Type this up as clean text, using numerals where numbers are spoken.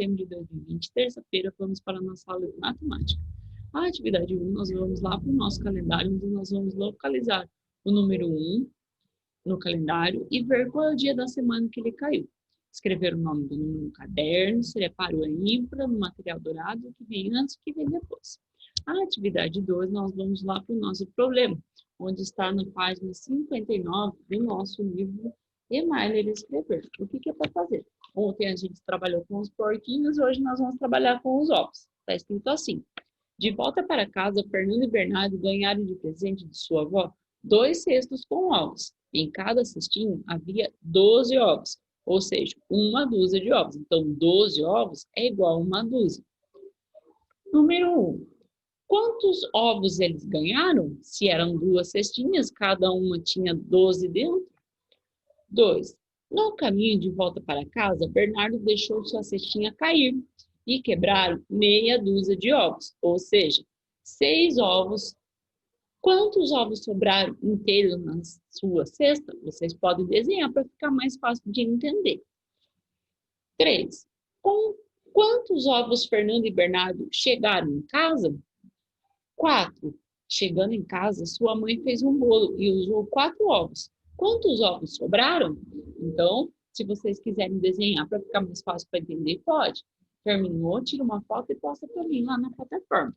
setembro de 2020, terça-feira, vamos para a nossa aula de matemática. A atividade 1, nós vamos lá para o nosso calendário, onde nós vamos localizar o número 1 no calendário e ver qual é o dia da semana que ele caiu. Escrever o nome do número no caderno, separa o ímpar no material dourado, o que vem antes e o que vem depois. A atividade 2, nós vamos lá para o nosso problema, onde está na página 59 do nosso livro Emailer Escrever. O que é para fazer? Ontem a gente trabalhou com os porquinhos, hoje nós vamos trabalhar com os ovos. Está escrito assim: de volta para casa, Fernando e Bernardo ganharam de presente de sua avó 2 cestos com ovos. Em cada cestinho havia 12 ovos, ou seja, uma dúzia de ovos. Então, 12 ovos é igual a uma dúzia. Número 1. Quantos ovos eles ganharam? Se eram 2 cestinhas, cada uma tinha 12 dentro. 2. No caminho de volta para casa, Bernardo deixou sua cestinha cair e quebraram meia dúzia de ovos, ou seja, 6 ovos. Quantos ovos sobraram inteiros na sua cesta? Vocês podem desenhar para ficar mais fácil de entender. 3. Com quantos ovos Fernando e Bernardo chegaram em casa? 4. Chegando em casa, sua mãe fez um bolo e usou 4 ovos. Quantos ovos sobraram? Então, se vocês quiserem desenhar para ficar mais fácil para entender, pode. Terminou, tira uma foto e posta para mim lá na plataforma.